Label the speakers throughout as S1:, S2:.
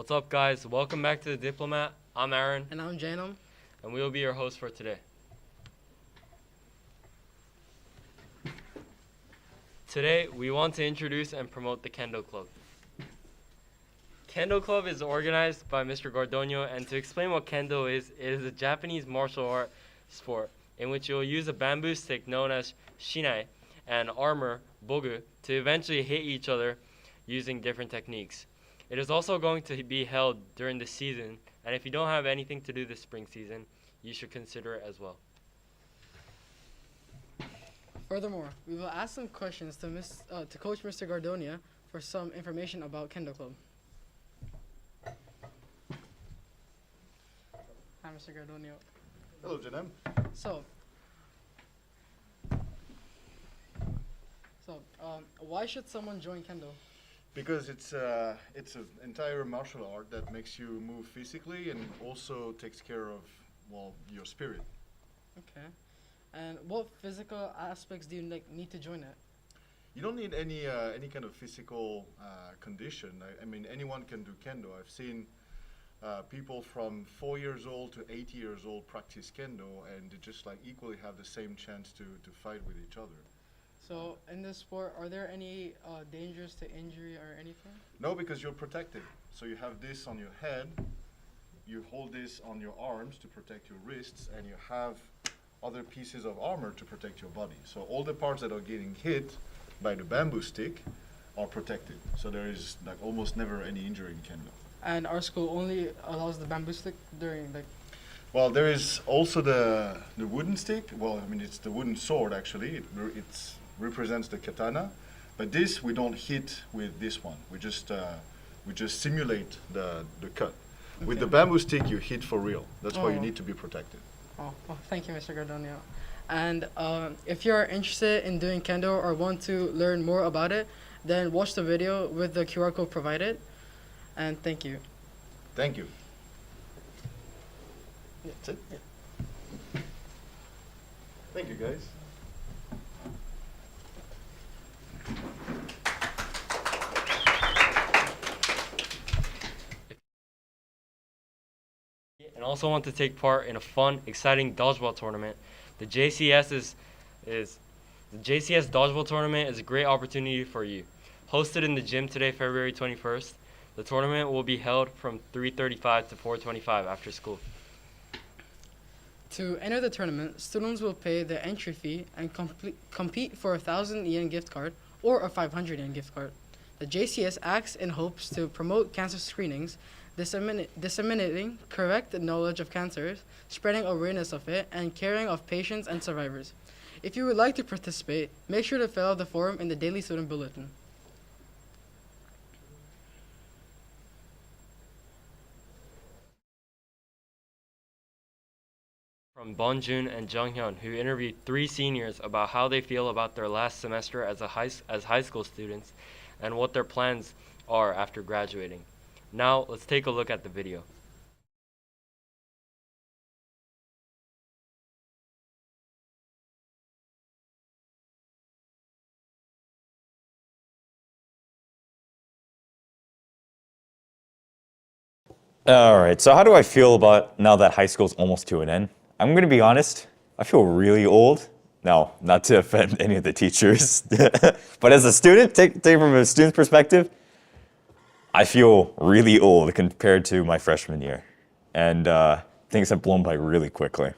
S1: What's up, guys? Welcome back to the Diplomat. I'm Aaron.
S2: And I'm Janum.
S1: And we will be your hosts for today. Today, we want to introduce and promote the Kendo Club. Kendo Club is organized by Mr. Gordonio, and to explain what Kendo is, it is a Japanese martial art sport in which you'll use a bamboo stick known as shinai and armor, bogu, to eventually hit each other using different techniques. It is also going to be held during the season, and if you don't have anything to do this spring season, you should consider it as well.
S2: Furthermore, we will ask some questions to Coach Mr. Gardonia for some information about Kendo Club. Hi, Mr. Gardonio.
S3: Hello, Janem.
S2: So, why should someone join Kendo?
S3: Because it's an entire martial art that makes you move physically and also takes care of, well, your spirit.
S2: Okay. And what physical aspects do you need to join it?
S3: You don't need any kind of physical condition. I mean, anyone can do Kendo. I've seen people from 4 years old to 80 years old practice Kendo, and they just like equally have the same chance to fight with each other.
S2: So, in this sport, are there any dangers to injury or anything?
S3: No, because you're protected. So you have this on your head, you hold this on your arms to protect your wrists, and you have other pieces of armor to protect your body. So all the parts that are getting hit by the bamboo stick are protected. So there is like almost never any injury in Kendo.
S2: And our school only allows the bamboo stick during
S3: Well, there is also the wooden stick. Well, I mean, it's the wooden sword actually. It represents the katana, but this we don't hit with this one. We just simulate the cut. Okay. With the bamboo stick, you hit for real. That's why you need to be protected.
S2: Oh, well, thank you, Mr. Gardonio. And if you're interested in doing Kendo or want to learn more about it, then watch the video with the QR code provided. And thank you.
S3: Thank you. That's it?
S2: Yeah.
S3: Thank you, guys.
S1: And also want to take part in a fun, exciting dodgeball tournament. The JCS Dodgeball Tournament is a great opportunity for you. Hosted in the gym today, February 21st, the tournament will be held from 3:35 to 4:25 after school.
S2: To enter the tournament, students will pay the entry fee and compete for a 1,000 yen gift card or a 500 yen gift card. The JCS acts in hopes to promote cancer screenings, disseminating correct knowledge of cancers, spreading awareness of it, and caring of patients and survivors. If you would like to participate, make sure to fill out the form in the Daily Student Bulletin.
S1: From Bonjun and Junghyun, who interviewed 3 seniors about how they feel about their last semester as high school students and what their plans are after graduating. Now, let's take a look at the video.
S4: All right, so how do I feel about now that high school's almost to an end? I'm going to be honest, I feel really old. No, not to offend any of the teachers, but as a student, take from a student's perspective, I feel really old compared to my freshman year, and things have blown by really quickly.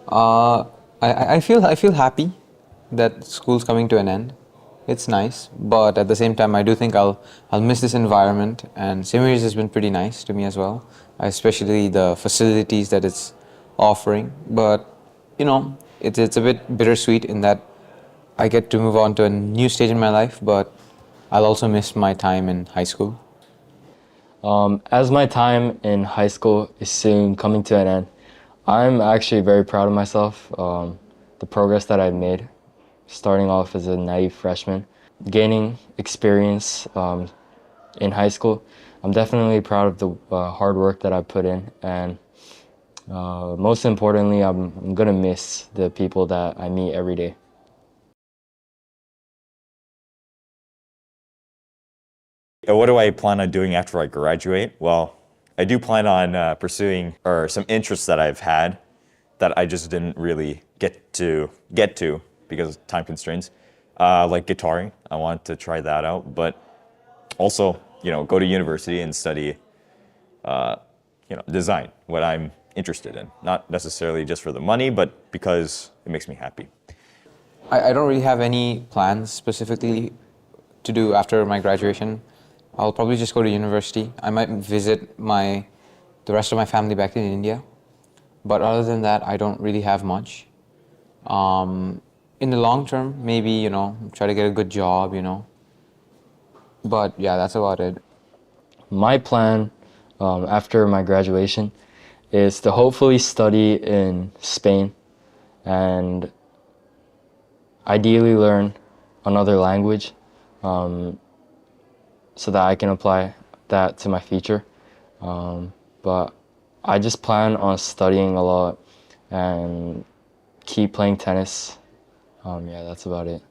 S5: I feel happy that school's coming to an end. It's nice, but at the same time, I do think I'll miss this environment. And St. Mary's has been pretty nice to me as well, especially the facilities that it's offering. But you know, it's a bit bittersweet in that I get to move on to a new stage in my life, but I'll also miss my time in high school.
S1: As my time in high school is soon coming to an end, I'm actually very proud of myself, the progress that I've made, starting off as a naive freshman, gaining experience in high school. I'm definitely proud of the hard work that I put in, and most importantly, I'm gonna miss the people that I meet every day.
S4: What do I plan on doing after I graduate? Well, I do plan on pursuing some interests that I've had that I just didn't really get to because of time constraints, like guitaring. I want to try that out, but also, go to university and study, design, what I'm interested in. Not necessarily just for the money, but because it makes me happy.
S5: I don't really have any plans specifically to do after my graduation. I'll probably just go to university. I might visit the rest of my family back in India. But other than that, I don't really have much. In the long term, maybe, try to get a good job, But yeah, that's about it.
S1: My plan after my graduation is to hopefully study in Spain and ideally learn another language so that I can apply that to my future. But I just plan on studying a lot and keep playing tennis. Yeah, that's about it.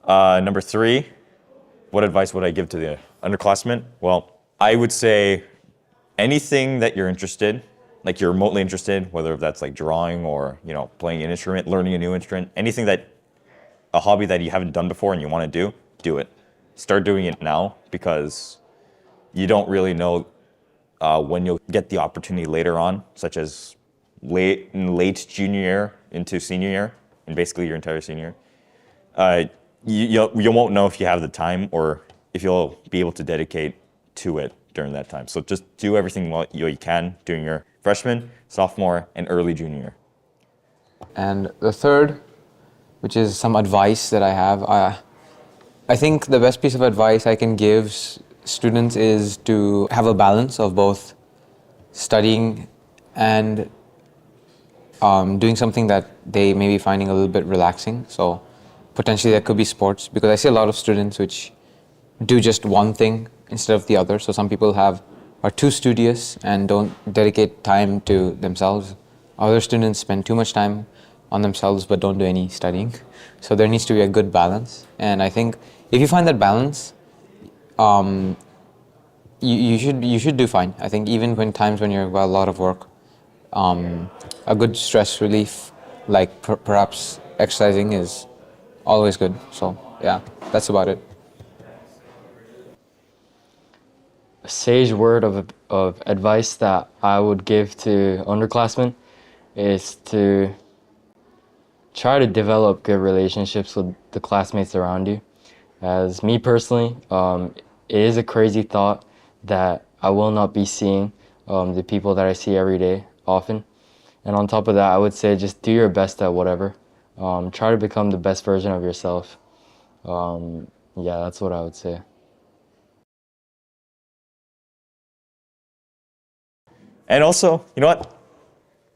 S4: Number 3, what advice would I give to the underclassmen? Well, I would say anything that you're interested, like you're remotely interested, whether that's like drawing or, playing an instrument, learning a new instrument, a hobby that you haven't done before and you want to do it. Start doing it now because you don't really know when you'll get the opportunity later on, such as late junior year into senior year, and basically your entire senior year. You won't know if you have the time or if you'll be able to dedicate to it during that time. So just do everything you can during your freshman, sophomore, and early junior year.
S5: And the third, which is some advice that I have, I think the best piece of advice I can give students is to have a balance of both studying and doing something that they may be finding a little bit relaxing. So potentially that could be sports, because I see a lot of students which do just one thing instead of the other. So some people are too studious and don't dedicate time to themselves. Other students spend too much time on themselves but don't do any studying. So there needs to be a good balance. And I think if you find that balance, you should do fine. I think even when you've got a lot of work, a good stress relief, like perhaps exercising, is always good. So yeah, that's about it.
S1: A sage word of advice that I would give to underclassmen is to try to develop good relationships with the classmates around you. As me personally, it is a crazy thought that I will not be seeing the people that I see every day often. And on top of that, I would say just do your best at whatever. Try to become the best version of yourself. Yeah, that's what I would say.
S4: And also, you know what?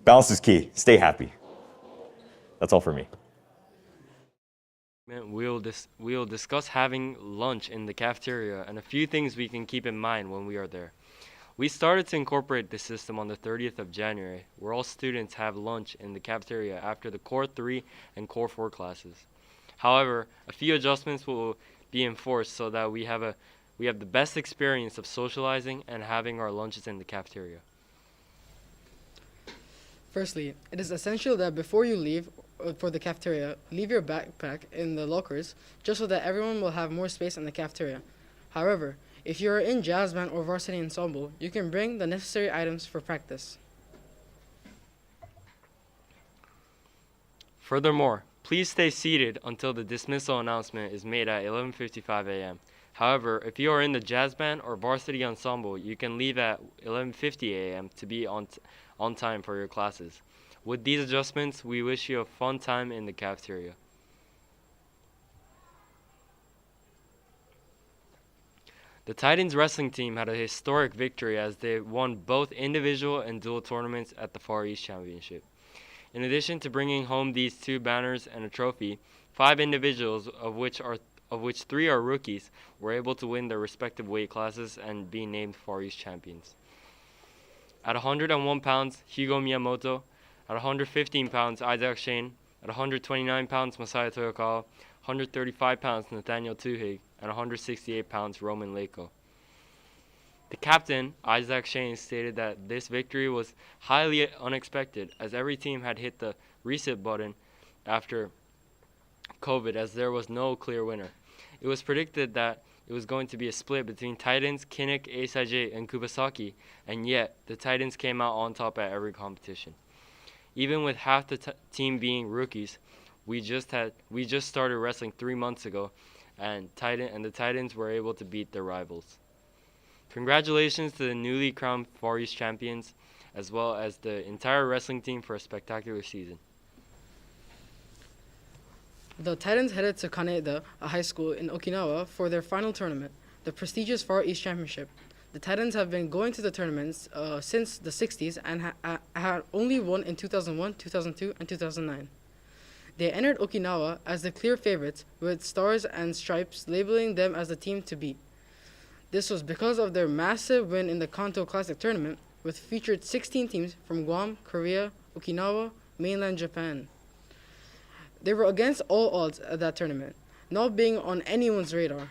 S4: Balance is key. Stay happy. That's all for me.
S1: We'll discuss having lunch in the cafeteria and a few things we can keep in mind when we are there. We started to incorporate this system on the 30th of January, where all students have lunch in the cafeteria after the Core 3 and Core 4 classes. However, a few adjustments will be enforced so that we have the best experience of socializing and having our lunches in the cafeteria.
S2: Firstly, it is essential that before you leave for the cafeteria, leave your backpack in the lockers just so that everyone will have more space in the cafeteria. However, if you are in jazz band or varsity ensemble, you can bring the necessary items for practice.
S1: Furthermore, please stay seated until the dismissal announcement is made at 11:55 a.m. However, if you are in the jazz band or varsity ensemble, you can leave at 11:50 a.m. to be on time for your classes. With these adjustments, we wish you a fun time in the cafeteria. The Titans wrestling team had a historic victory as they won both individual and dual tournaments at the Far East Championship. In addition to bringing home these 2 banners and a trophy, 5 individuals, of which 3 are rookies, were able to win their respective weight classes and be named Far East champions. At 101 pounds, Hugo Miyamoto. At 115 pounds, Isaac Shane. At 129 pounds, Masaya Toyokawa, 135 pounds, Nathaniel Tuhig, and 168 pounds, Roman Leko. The captain, Isaac Shane, stated that this victory was highly unexpected as every team had hit the reset button after COVID as there was no clear winner. It was predicted that it was going to be a split between Titans, Kinnick, Eisai, and Kubasaki, and yet the Titans came out on top at every competition. Even with half the team being rookies, we just started wrestling 3 months ago, and the Titans were able to beat their rivals. Congratulations to the newly crowned Far East champions, as well as the entire wrestling team for a spectacular season.
S2: The Titans headed to Kaneda, a high school in Okinawa, for their final tournament, the prestigious Far East Championship. The Titans have been going to the tournaments since the 60s and had only won in 2001, 2002, and 2009. They entered Okinawa as the clear favorites, with stars and stripes labeling them as the team to beat. This was because of their massive win in the Kanto Classic Tournament, which featured 16 teams from Guam, Korea, Okinawa, mainland Japan. They were against all odds at that tournament, not being on anyone's radar.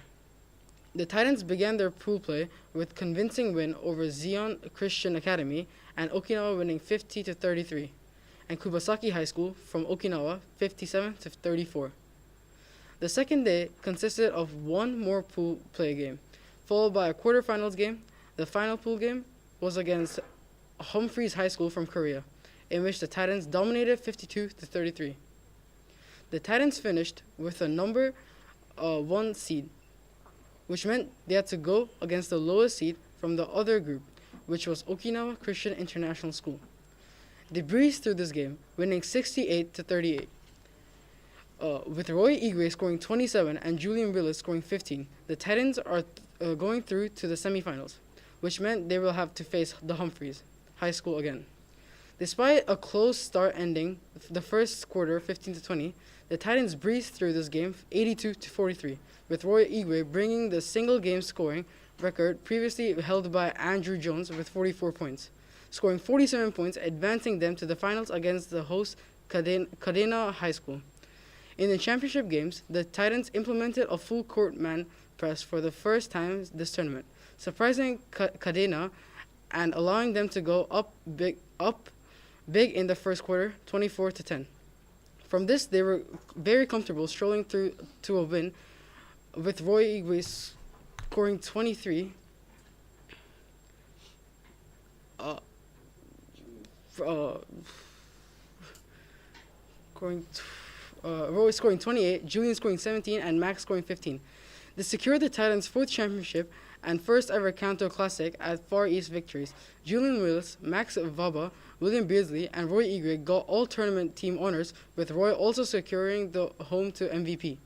S2: The Titans began their pool play with convincing win over Zion Christian Academy and Okinawa winning 50-33, and Kubasaki High School from Okinawa 57-34. The second day consisted of one more pool play game, followed by a quarterfinals game. The final pool game was against Humphreys High School from Korea, in which the Titans dominated 52-33. The Titans finished with a number 1 seed, which meant they had to go against the lowest seed from the other group, which was Okinawa Christian International School. They breezed through this game, winning 68-38. With Roy Igwe scoring 27 and Julian Willis scoring 15, the Titans are going through to the semifinals, which meant they will have to face the Humphreys High School again. Despite a close start ending the first quarter 15-20, the Titans breezed through this game 82-43, with Roy Igwe bringing the single game scoring record previously held by Andrew Jones with 44 points, scoring 47 points, advancing them to the finals against the host Kadena High School. In the championship games, the Titans implemented a full court man press for the first time this tournament, surprising Kadena and allowing them to go up big in the first quarter, 24-10. From this, they were very comfortable strolling through to a win, with Roy Igwe scoring 23. Roy scoring 28, Julian scoring 17, and Max scoring 15. This secured the Titans' fourth championship and first ever Kanto Classic at Far East victories. Julian Willis, Max Vaba, William Beardsley, and Roy Igwe got all tournament team honors, with Roy also securing the home to MVP.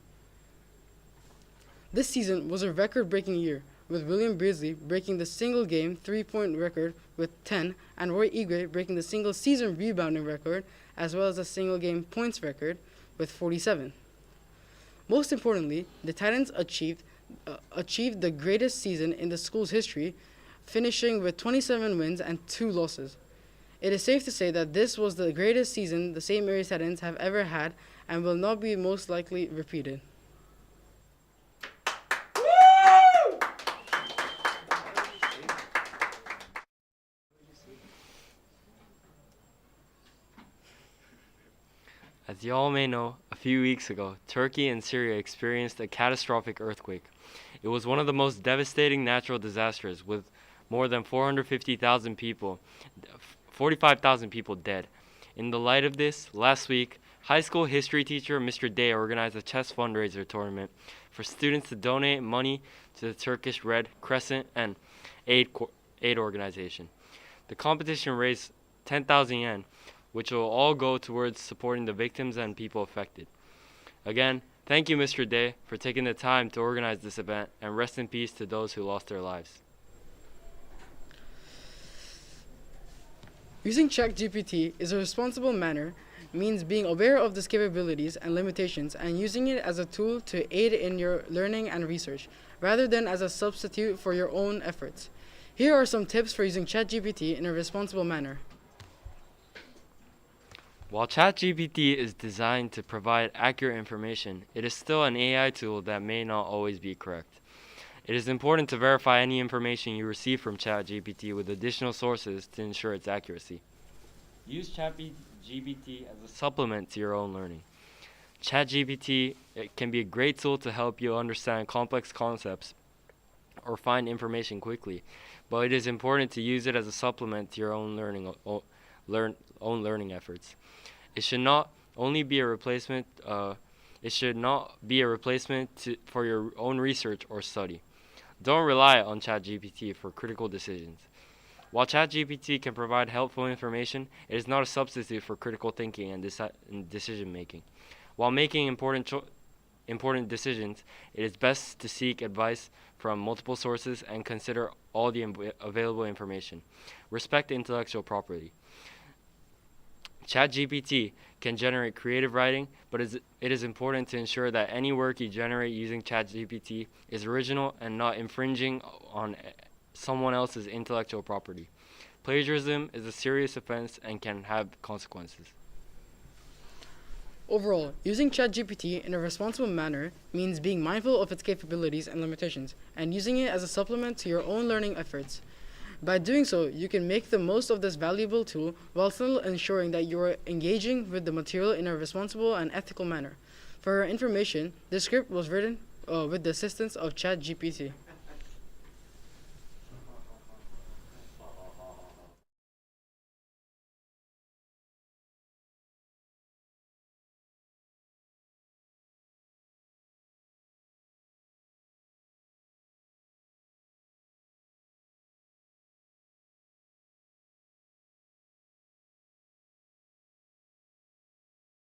S2: This season was a record-breaking year, with William Beardsley breaking the single-game three-point record with 10, and Roy Igwe breaking the single-season rebounding record, as well as the single-game points record with 47. Most importantly, the Titans achieved the greatest season in the school's history, finishing with 27 wins and 2 losses. It is safe to say that this was the greatest season the St. Mary's Titans have ever had and will not be most likely repeated.
S1: As you all may know, a few weeks ago, Turkey and Syria experienced a catastrophic earthquake. It was one of the most devastating natural disasters, with more than 45,000 people dead. In the light of this, last week, high school history teacher Mr. Day organized a chess fundraiser tournament for students to donate money to the Turkish Red Crescent and aid organization. The competition raised 10,000 yen, which will all go towards supporting the victims and people affected. Again, thank you, Mr. Day, for taking the time to organize this event, and rest in peace to those who lost their lives.
S2: Using ChatGPT is a responsible manner means being aware of its capabilities and limitations and using it as a tool to aid in your learning and research, rather than as a substitute for your own efforts. Here are some tips for using ChatGPT in a responsible manner.
S1: While ChatGPT is designed to provide accurate information, it is still an AI tool that may not always be correct. It is important to verify any information you receive from ChatGPT with additional sources to ensure its accuracy. Use ChatGPT as a supplement to your own learning. ChatGPT can be a great tool to help you understand complex concepts or find information quickly, but it is important to use it as a supplement to your own learning efforts. It should not only be a replacement. It should not be a replacement for your own research or study. Don't rely on ChatGPT for critical decisions. While ChatGPT can provide helpful information, it is not a substitute for critical thinking and decision making. While making important decisions, it is best to seek advice from multiple sources and consider all the available information. Respect intellectual property. ChatGPT can generate creative writing, but it is important to ensure that any work you generate using ChatGPT is original and not infringing on someone else's intellectual property. Plagiarism is a serious offense and can have consequences.
S2: Overall, using ChatGPT in a responsible manner means being mindful of its capabilities and limitations, and using it as a supplement to your own learning efforts. By doing so, you can make the most of this valuable tool while still ensuring that you are engaging with the material in a responsible and ethical manner. For your information, this script was written with the assistance of ChatGPT.